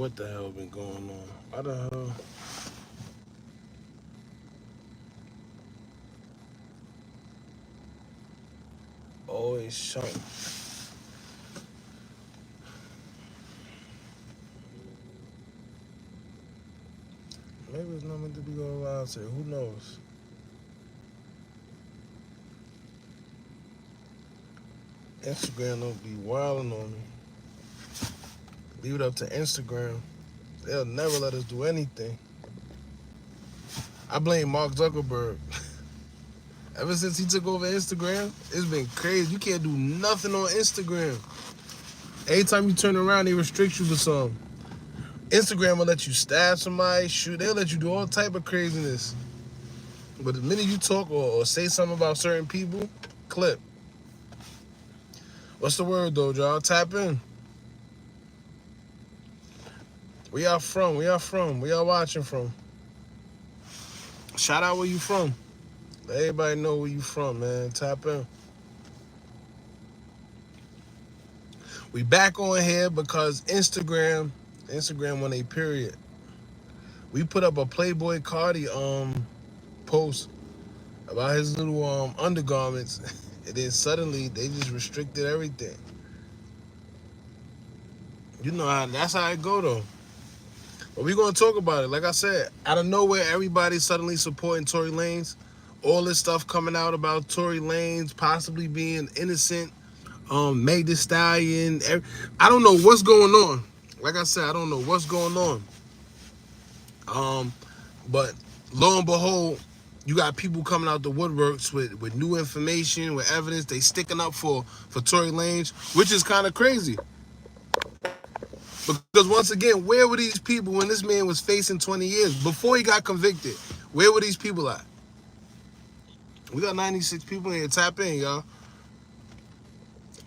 what the hell been going on. Why the hell? Always something. Maybe it's not meant to be going live today. Who knows? Instagram don't be wilding on me. Leave it up to Instagram. They'll never let us do anything. I blame Mark Zuckerberg. Ever since he took over Instagram, it's been crazy. You can't do nothing on Instagram. Every time you turn around, they restrict you for something. Instagram will let you stab somebody, shoot. They'll let you do all type of craziness. But the minute you talk or say something about certain people, clip. What's the word though, y'all? Tap in. Where y'all from? Where y'all from? Where y'all watching from? Shout out where you from. Let everybody know where you from, man. Tap in. We back on here because Instagram on a period. We put up a Playboy Cardi post about his little undergarments, and then suddenly they just restricted everything. You know how that's how it go though. But we're gonna talk about it. Like I said, out of nowhere, everybody's suddenly supporting Tory Lanez. All this stuff coming out about Tory Lanez possibly being innocent. Meg Thee Stallion. I don't know what's going on. Like I said, I don't know what's going on. But lo and behold, you got people coming out the woodworks with new information, with evidence. They sticking up for Tory Lanez, which is kind of crazy. Because once again, where were these people when this man was facing 20 years? Before he got convicted, where were these people at? We got 96 people in here. Tap in, y'all.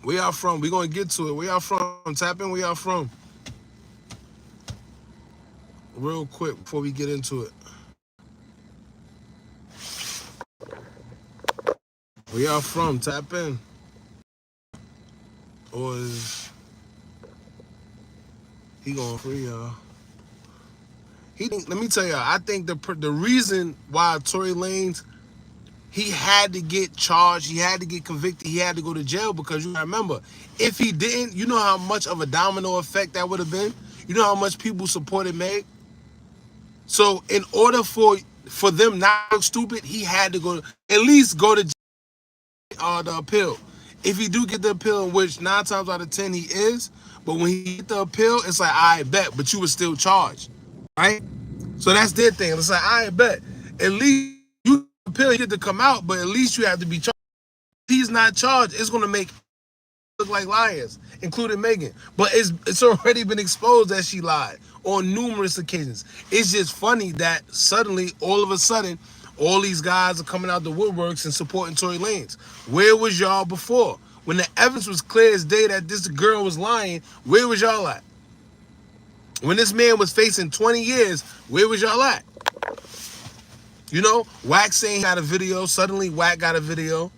Where y'all from? We gonna get to it. Where y'all from? Tap in. Where y'all from? Real quick before we get into it. Where y'all from? Tap in. Or is he going free, y'all? Let me tell y'all, I think the reason why Tory Lanez, he had to get charged, he had to get convicted, he had to go to jail, because you remember, if he didn't, you know how much of a domino effect that would have been? You know how much people supported Meg? So in order for them not to look stupid, he had to go, at least go to the appeal. If he do get the appeal, in which 9 times out of 10 he is, but when he get the appeal, it's like, I bet, but you were still charged, right? So that's their thing. It's like, I bet, at least you appeal, you get to come out, but at least you have to be charged. If he's not charged, it's gonna make look like liars, including Megan. But it's already been exposed that she lied on numerous occasions. It's just funny that suddenly, all of a sudden, all these guys are coming out the woodworks and supporting Tory Lanez. Where was y'all before? When the evidence was clear as day that this girl was lying, where was y'all at? When this man was facing 20 years, where was y'all at? You know, Wack saying he got a video. Suddenly, Wack got a video.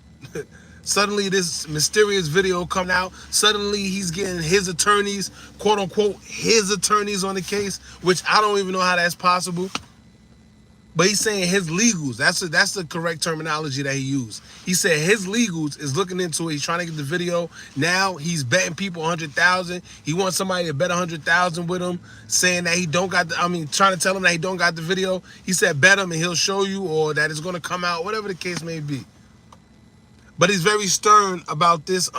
Suddenly, this mysterious video coming out. Suddenly, he's getting his attorneys, quote unquote, his attorneys on the case, which I don't even know how that's possible. But he's saying his legals. That's the correct terminology that he used. He said his legals is looking into it. He's trying to get the video. Now he's betting people 100,000. He wants somebody to bet 100,000 with him, saying that he don't got trying to tell him that he don't got the video. He said bet him and he'll show you, or that it's gonna come out, whatever the case may be. But he's very stern about this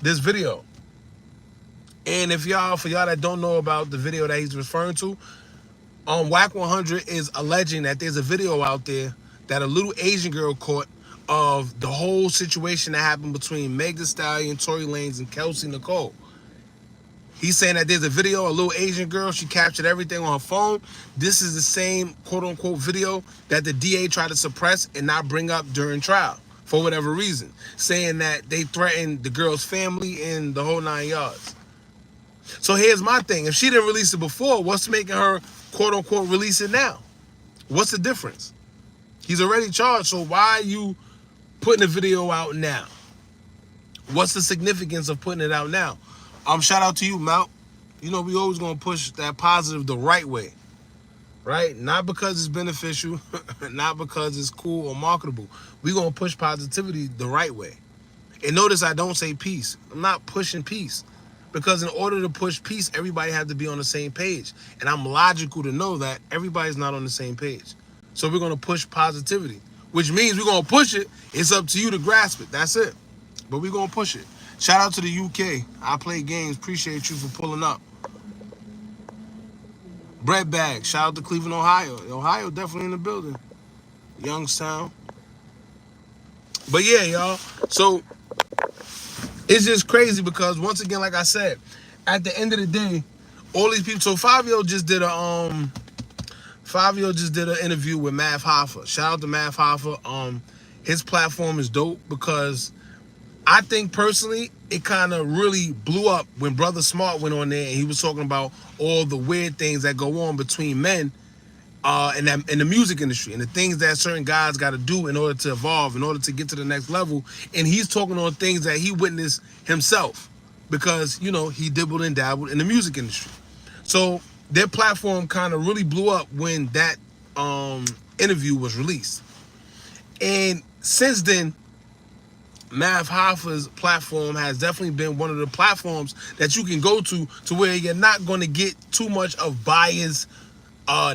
this video. And for y'all that don't know about the video that he's referring to, Wack100 is alleging that there's a video out there that a little Asian girl caught of the whole situation that happened between Meg Thee Stallion, Tory Lanez, and Kelsey Nicole. He's saying that there's a video, a little Asian girl, she captured everything on her phone. This is the same quote-unquote video that the DA tried to suppress and not bring up during trial for whatever reason, saying that they threatened the girl's family and the whole 9 yards. So here's my thing. If she didn't release it before, what's making her quote-unquote release it now? What's the difference? He's already charged, so why are you putting the video out now? What's the significance of putting it out now? Shout out to you, Mount. You know, we always gonna push that positive the right way, right? Not because it's beneficial, not because it's cool or marketable. We gonna push positivity the right way. And notice I don't say peace. I'm not pushing peace. Because in order to push peace, everybody has to be on the same page. And I'm logical to know that everybody's not on the same page. So we're going to push positivity, which means we're going to push it. It's up to you to grasp it. That's it. But we're going to push it. Shout out to the UK. I play games. Appreciate you for pulling up. Bread Bag. Shout out to Cleveland, Ohio. Ohio definitely in the building. Youngstown. But yeah, y'all. So it's just crazy because once again, like I said, at the end of the day, all these people. So Fivio just did an interview with Math Hoffa. Shout out to Math Hoffa. His platform is dope because I think personally it kind of really blew up when Brother Smart went on there and he was talking about all the weird things that go on between men in the music industry and the things that certain guys got to do in order to evolve, in order to get to the next level. And he's talking on things that he witnessed himself because, you know, he dibbled and dabbled in the music industry. So their platform kind of really blew up when that interview was released. And since then, Math Hoffa's platform has definitely been one of the platforms that you can go to where you're not going to get too much of bias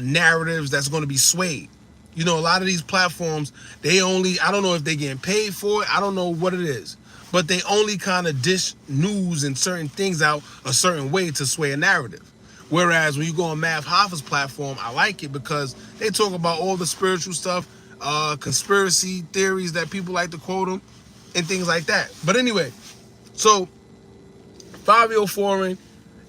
narratives that's going to be swayed. You know, a lot of these platforms, I don't know if they're getting paid for it. I don't know what it is. But they only kind of dish news and certain things out a certain way to sway a narrative. Whereas when you go on Math Hoffa's platform, I like it because they talk about all the spiritual stuff, conspiracy theories that people like to quote them, and things like that. But anyway, so Fivio Foreign,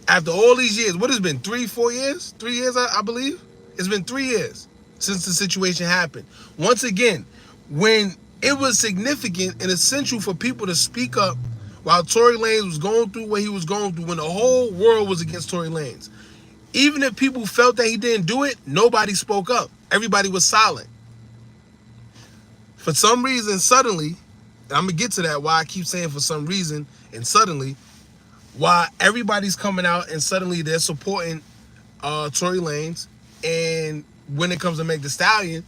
after all these years, what has it been, 3-4 years? 3 years, I believe? It's been 3 years since the situation happened. Once again, when it was significant and essential for people to speak up while Tory Lanez was going through what he was going through, when the whole world was against Tory Lanez. Even if people felt that he didn't do it, nobody spoke up. Everybody was silent. For some reason, suddenly, and I'm going to get to that, why I keep saying for some reason and suddenly, why everybody's coming out and suddenly they're supporting Tory Lanez. And when it comes to Meg Thee Stallion,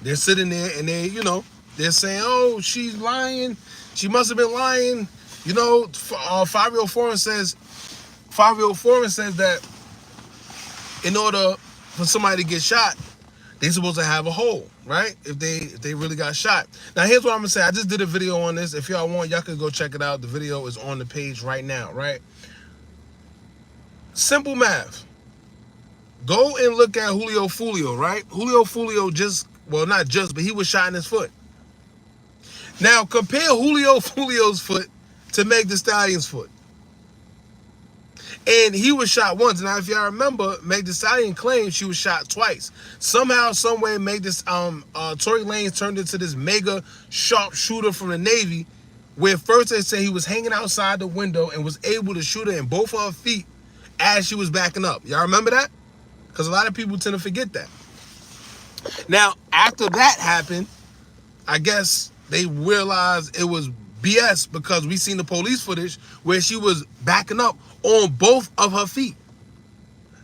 they're sitting there and they're saying, oh, she's lying. She must have been lying. You know, Fivio Foreign says that in order for somebody to get shot, they're supposed to have a hole, right? If they really got shot. Now, here's what I'm going to say. I just did a video on this. If y'all want, y'all can go check it out. The video is on the page right now, right? Simple math. Go and look at Julio Fulio, right? Julio Fulio not just, but he was shot in his foot. Now, compare Julio Fulio's foot to Meg Thee Stallion's foot. And he was shot once. Now, if y'all remember, Meg Thee Stallion claimed she was shot twice. Somehow, someway, Tory Lanez turned into this mega sharpshooter from the Navy, where first they said he was hanging outside the window and was able to shoot her in both of her feet as she was backing up. Y'all remember that? Because a lot of people tend to forget that. Now, after that happened, I guess they realized it was BS because we seen the police footage where she was backing up on both of her feet.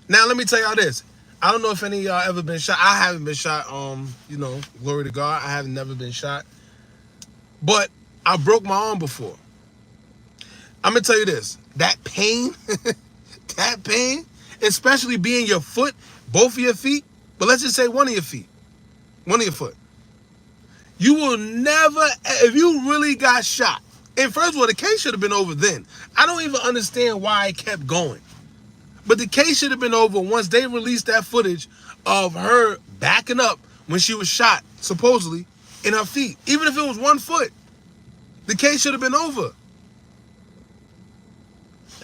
Now, let me tell y'all this. I don't know if any of y'all ever been shot. I haven't been shot. Glory to God. I have never been shot. But I broke my arm before. I'm going to tell you this. That pain, especially being your foot, both of your feet, but let's just say one of your feet, one of your foot. You will never, if you really got shot, and first of all, the case should have been over then. I don't even understand why it kept going. But the case should have been over once they released that footage of her backing up when she was shot, supposedly, in her feet. Even if it was 1 foot, the case should have been over.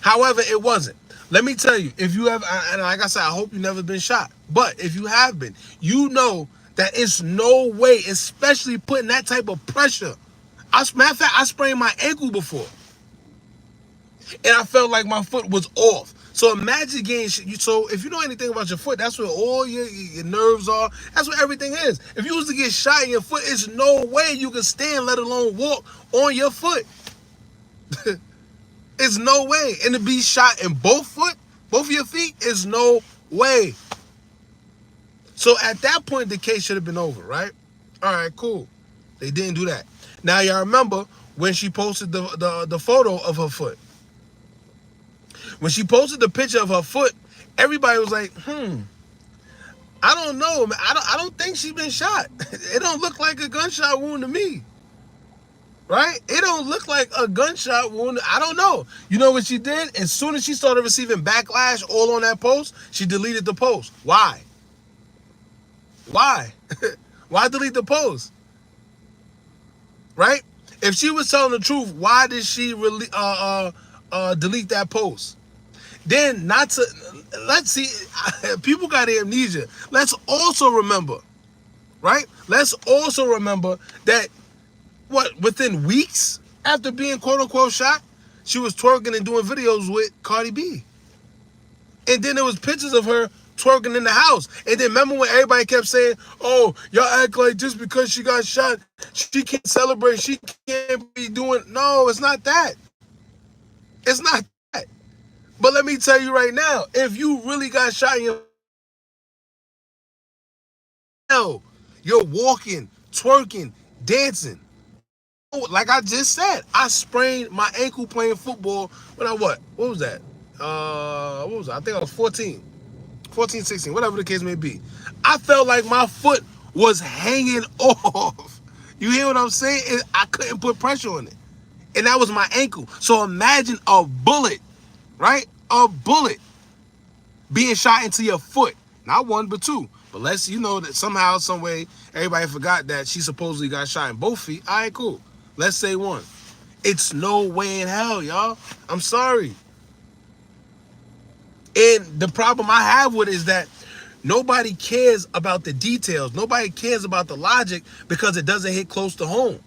However, it wasn't. Let me tell you, if you have, and like I said, I hope you've never been shot. But if you have been, you know that it's no way, especially putting that type of pressure. Matter of fact, I sprained my ankle before. And I felt like my foot was off. So imagine getting, so if you know anything about your foot, that's where all your nerves are. That's where everything is. If you was to get shot in your foot, there's no way you can stand, let alone walk on your foot. It's no way. And to be shot in both foot, Both of your feet is no way. So at that point, the case should have been over, right? All right, cool. They didn't do that. Now y'all remember when she posted the photo of her foot. When she posted the picture of her foot, everybody was like, I don't know, man. I don't think she's been shot. It don't look like a gunshot wound to me. Right? It don't look like a gunshot wound. I don't know. You know what she did? As soon as she started receiving backlash all on that post, she deleted the post. Why? Why? Why delete the post? Right? If she was telling the truth, why did she delete that post? Then let's see, people got amnesia. Let's also remember, right? Let's also remember that within weeks after being quote unquote shot, she was twerking and doing videos with Cardi B. And then there was pictures of her twerking in the house. And then remember when everybody kept saying, oh, y'all act like just because she got shot, she can't celebrate, she can't be doing. No, it's not that. It's not that. But let me tell you right now, if you really got shot in your hell, you're walking, twerking, dancing. Like I just said, I sprained my ankle playing football when what was that? What was that? I think I was 14, 16, whatever the case may be. I felt like my foot was hanging off. You hear what I'm saying? I couldn't put pressure on it. And that was my ankle. So imagine a bullet, right? A bullet being shot into your foot. Not one, but two. But let's, that somehow, some way, everybody forgot that she supposedly got shot in both feet. All right, cool. Let's say one. It's no way in hell, y'all. I'm sorry. And the problem I have with it is that nobody cares about the details. Nobody cares about the logic because it doesn't hit close to home.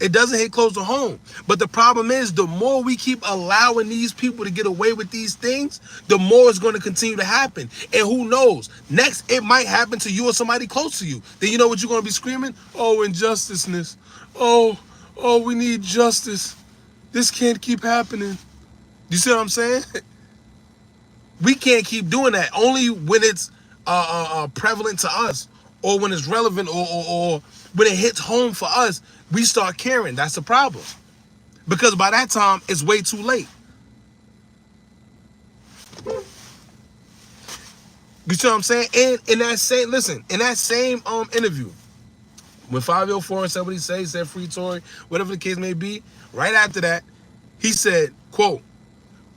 It doesn't hit close to home. But the problem is, the more we keep allowing these people to get away with these things, the more it's going to continue to happen. And who knows? Next, it might happen to you or somebody close to you. Then you know what you're going to be screaming? Oh, injusticeness. Oh, we need justice. This can't keep happening. You see what I'm saying? We can't keep doing that. Only when it's prevalent to us, or when it's relevant, or when it hits home for us, we start caring. That's the problem. Because by that time, it's way too late. You see what I'm saying? And in that same interview, when Fivio said what he said, he said free Tory, whatever the case may be, right after that, he said, quote,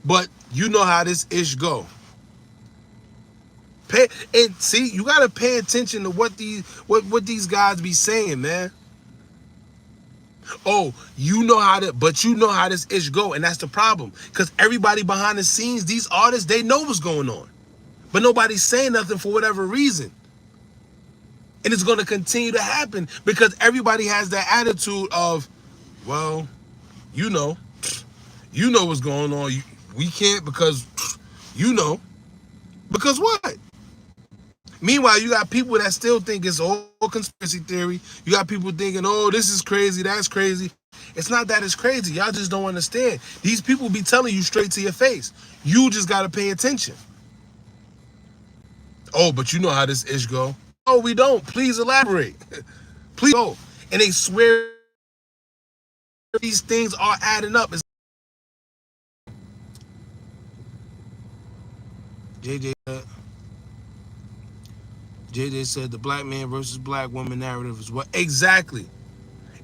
but you know how this ish go. And see, you gotta pay attention to what these guys be saying, man. Oh, you know how this ish go, and that's the problem. Because everybody behind the scenes, these artists, they know what's going on. But nobody's saying nothing for whatever reason. And it's gonna continue to happen because everybody has that attitude of, well, you know what's going on. We can't because Because what? Meanwhile, you got people that still think it's all conspiracy theory. You got people thinking, oh, this is crazy, that's crazy. It's not that it's crazy. Y'all just don't understand. These people be telling you straight to your face. You just got to pay attention. Oh, but you know how this ish go. Oh, we don't. Please elaborate. Please go. And they swear these things are adding up. JJ said the black man versus black woman narrative is what exactly.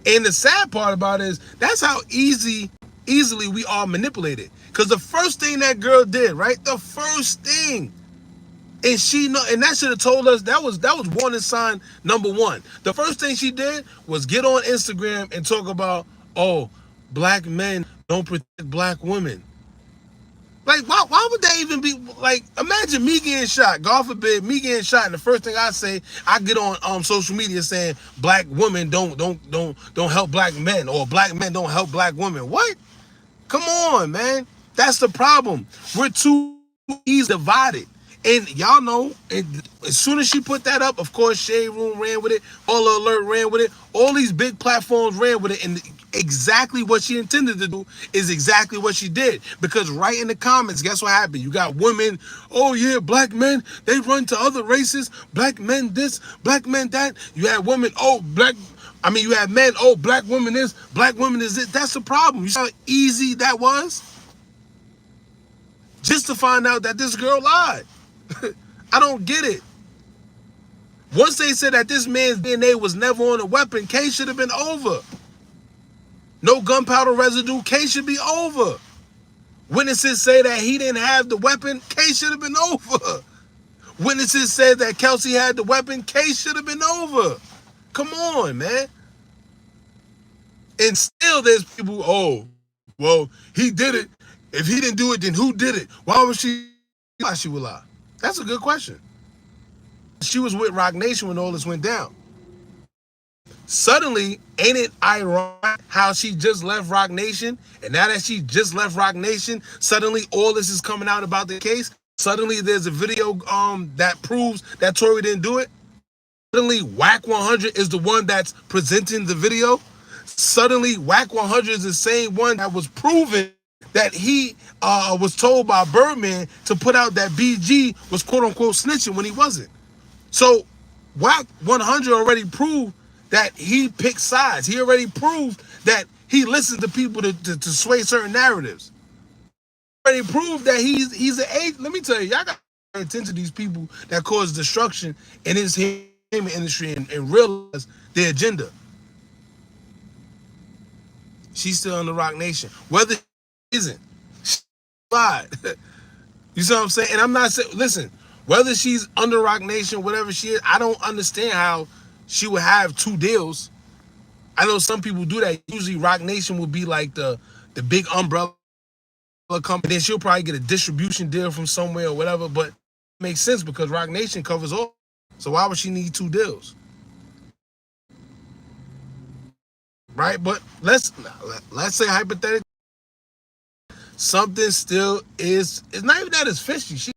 And the sad part about it is that's how easily we are manipulated. Because the first thing that girl did, right? The first thing, and that should have told us that was warning sign number one. The first thing she did was get on Instagram and talk about, oh, black men don't protect black women. Like, why would that even be, like, imagine me getting shot, God forbid, me getting shot, and the first thing I say, I get on social media saying black women don't help black men, or black men don't help black women. What? Come on, man. That's the problem. We're too easily divided. And y'all know, as soon as she put that up, of course, Shade Room ran with it, All Alert ran with it, all these big platforms ran with it, and exactly what she intended to do is exactly what she did. Because right in the comments, guess what happened? You got women, oh yeah, black men, they run to other races, black men this, black men that. You had women, oh, you had men, oh, black women this, black women is this. That's the problem. You see how easy that was? Just to find out that this girl lied. I don't get it. Once they said that this man's DNA was never on a weapon, case should have been over. No gunpowder residue, case should be over. Witnesses say that he didn't have the weapon, case should have been over. Witnesses said that Kelsey had the weapon, case should have been over. Come on, man. And still there's people, oh, well, he did it. If he didn't do it, then who did it? Why would she lie? That's a good question. She was with Rock Nation when all this went down. Suddenly, ain't it ironic how she just left Rock Nation? And now that she just left Rock Nation, suddenly all this is coming out about the case. Suddenly there's a video that proves that Tory didn't do it. Suddenly Wack100 is the one that's presenting the video. Suddenly Wack100 is the same one that was proven that he was told by Birdman to put out that BG was quote unquote snitching when he wasn't. So Wack100 already proved that he picked sides. He already proved that he listens to people to sway certain narratives. He already proved that he's an agent. Let me tell you, y'all got to pay attention to these people that cause destruction in his entertainment industry and realize their agenda. She's still in the Rock Nation. Whether she isn't, she lied. You see what I'm saying? And I'm not saying, listen, whether she's under Rock Nation, whatever she is, I don't understand how she would have two deals. I know some people do that. Usually Rock Nation would be like the big umbrella company. Then she'll probably get a distribution deal from somewhere or whatever, but it makes sense because Rock Nation covers all. So why would she need two deals? Right? But let's say hypothetically, something still is, it's not even that it's fishy. She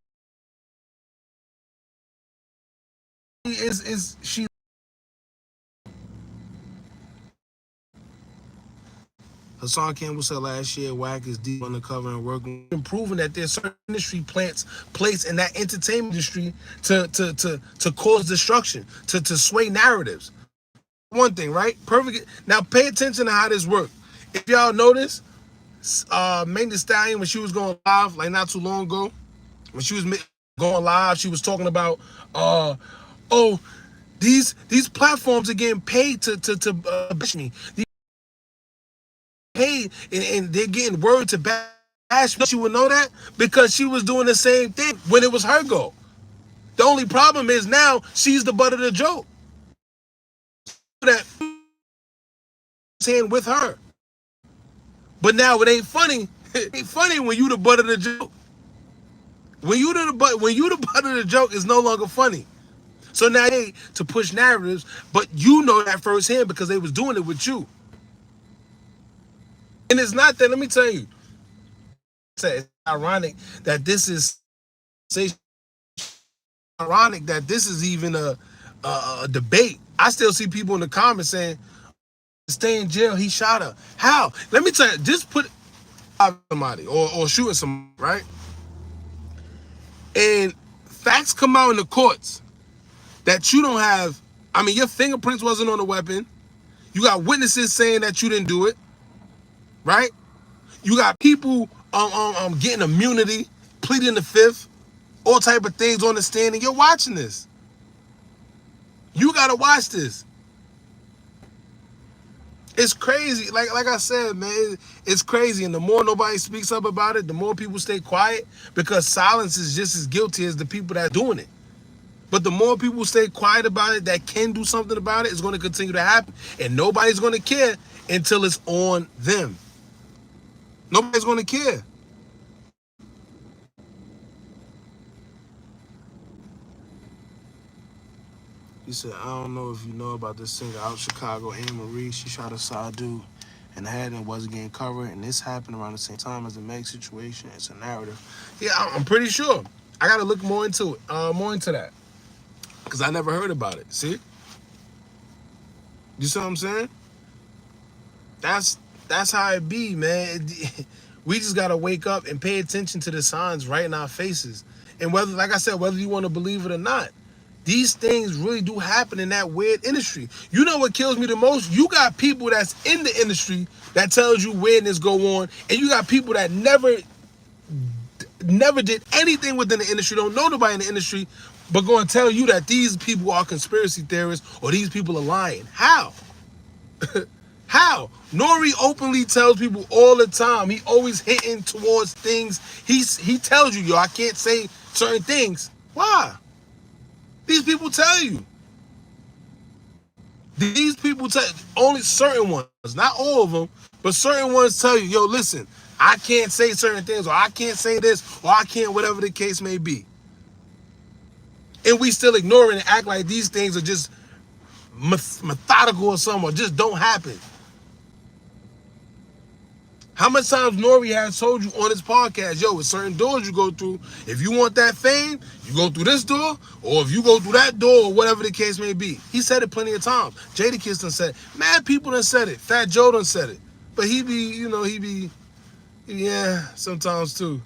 Hassan Campbell said last year, Wack is deep undercover and working, improving that there's certain industry place in that entertainment industry to cause destruction, to sway narratives. One thing, right? Perfect. Now pay attention to how this works. If y'all notice, Megan Thee Stallion, when she was going live, like not too long ago, when she was going live, she was talking about, oh, these platforms are getting paid to bash me. Paid and they're getting word to bash me. She would know that because she was doing the same thing when it was her goal. The only problem is now she's the butt of the joke. That saying with her. But now it ain't funny. It ain't funny when you the butt of the joke. When you the butt of the joke, it's no longer funny. So now they to push narratives, but you know that firsthand because they was doing it with you. And it's not that, let me tell you, it's ironic that this is even a debate. I still see people in the comments saying, stay in jail, he shot her. How? Let me tell you, just put somebody or shooting somebody, right? And facts come out in the courts that you don't have, your fingerprints wasn't on the weapon. You got witnesses saying that you didn't do it, right? You got people getting immunity, pleading the fifth, all type of things on the stand, and you're watching this. You gotta watch this. It's crazy. Like I said, man, it's crazy. And the more nobody speaks up about it, the more people stay quiet because silence is just as guilty as the people that are doing it. But the more people stay quiet about it that can do something about it, it's going to continue to happen. And nobody's going to care until it's on them. Nobody's going to care. He said, I don't know if you know about this singer out Chicago, Anne Marie. She shot a side dude in the head and wasn't getting covered. And this happened around the same time as the Meg situation. It's a narrative. Yeah, I'm pretty sure. I got to look more into it, more into that. Because I never heard about it. See? You see what I'm saying? That's That's how it be, man. We just gotta wake up and pay attention to the signs right in our faces. And whether, like I said, whether you want to believe it or not, these things really do happen in that weird industry. You know what kills me the most? You got people that's in the industry that tells you weirdness go on, and you got people that never did anything within the industry, don't know nobody in the industry, but going to tell you that these people are conspiracy theorists or these people are lying. How? How? Nori openly tells people all the time. He always hitting towards things. He tells you, yo, I can't say certain things. Why? These people tell you. These people tell only certain ones, not all of them, but certain ones tell you, yo, listen, I can't say certain things, or I can't say this, or I can't, whatever the case may be. And we still ignore it and act like these things are just methodical or something, or just don't happen. How much times Nori has told you on his podcast, yo, with certain doors you go through, if you want that fame, you go through this door, or if you go through that door, or whatever the case may be. He said it plenty of times. Jadakiss done said it. Mad people done said it. Fat Joe done said it. But he be, yeah, sometimes too.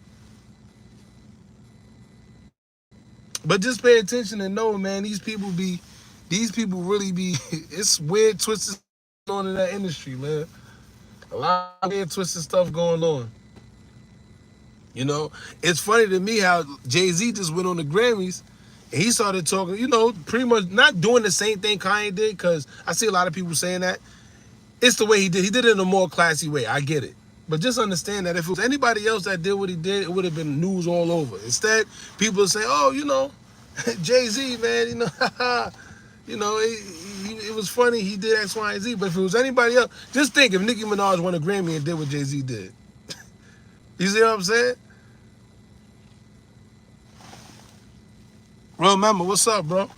But just pay attention and know, man, these people really be, it's weird, twisted on in that industry, man. A lot of weird, twisted stuff going on. You know, it's funny to me how Jay-Z just went on the Grammys and he started talking, you know, pretty much not doing the same thing Kanye did, because I see a lot of people saying that. It's the way he did. He did it in a more classy way. I get it. But just understand that if it was anybody else that did what he did, it would have been news all over. Instead, people are saying, oh, you know, Jay-Z, man, you know, you know, it was funny, he did X, Y, and Z. But if it was anybody else, just think if Nicki Minaj won a Grammy and did what Jay-Z did. You see what I'm saying? Remember, what's up, bro?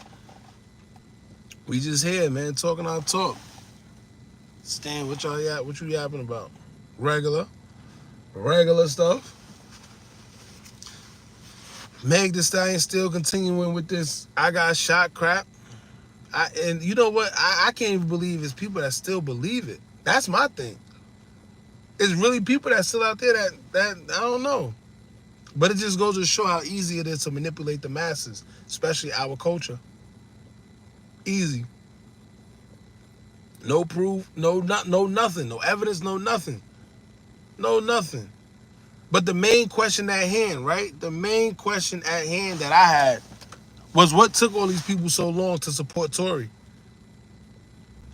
We just here, man, talking our talk. Stan, what you yapping about? Regular stuff. Meg Thee Stallion still continuing with this I got shot crap. And you know what? I can't even believe it's people that still believe it. That's my thing. It's really people that still out there that I don't know. But it just goes to show how easy it is to manipulate the masses, especially our culture. Easy. No proof, no nothing, no evidence, no nothing. No nothing. But the main question at hand, right? The main question at hand that I had was what took all these people so long to support Tory?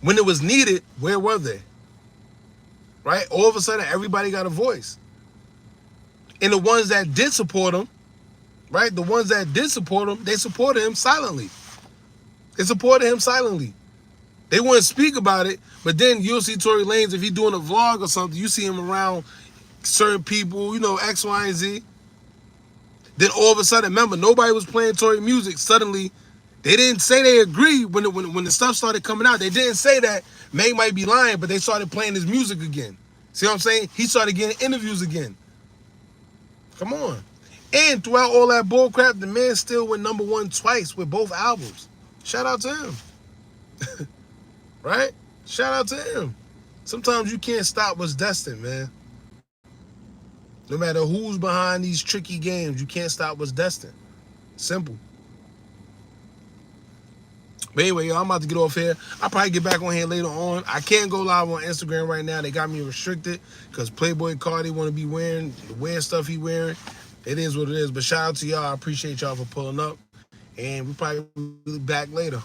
When it was needed, where were they? Right? All of a sudden, everybody got a voice. And the ones that did support him, right? The ones that did support him, they supported him silently. They wouldn't speak about it, but then you'll see Tory Lanez, if he's doing a vlog or something, you see him around certain people, you know, X, Y, and Z. Then all of a sudden, remember, nobody was playing Tory music. Suddenly, they didn't say they agreed when the stuff started coming out. They didn't say that Meg might be lying, but they started playing his music again. See what I'm saying? He started getting interviews again. Come on. And throughout all that bull crap, the man still went #1 twice with both albums. Shout out to him. Right? Shout out to him. Sometimes you can't stop what's destined, man. No matter who's behind these tricky games, you can't stop what's destined. Simple. But anyway, yo, I'm about to get off here. I'll probably get back on here later on. I can't go live on Instagram right now. They got me restricted because Playboy Cardi want to be wearing stuff he wearing. It is what it is. But shout out to y'all. I appreciate y'all for pulling up. And we'll probably be back later.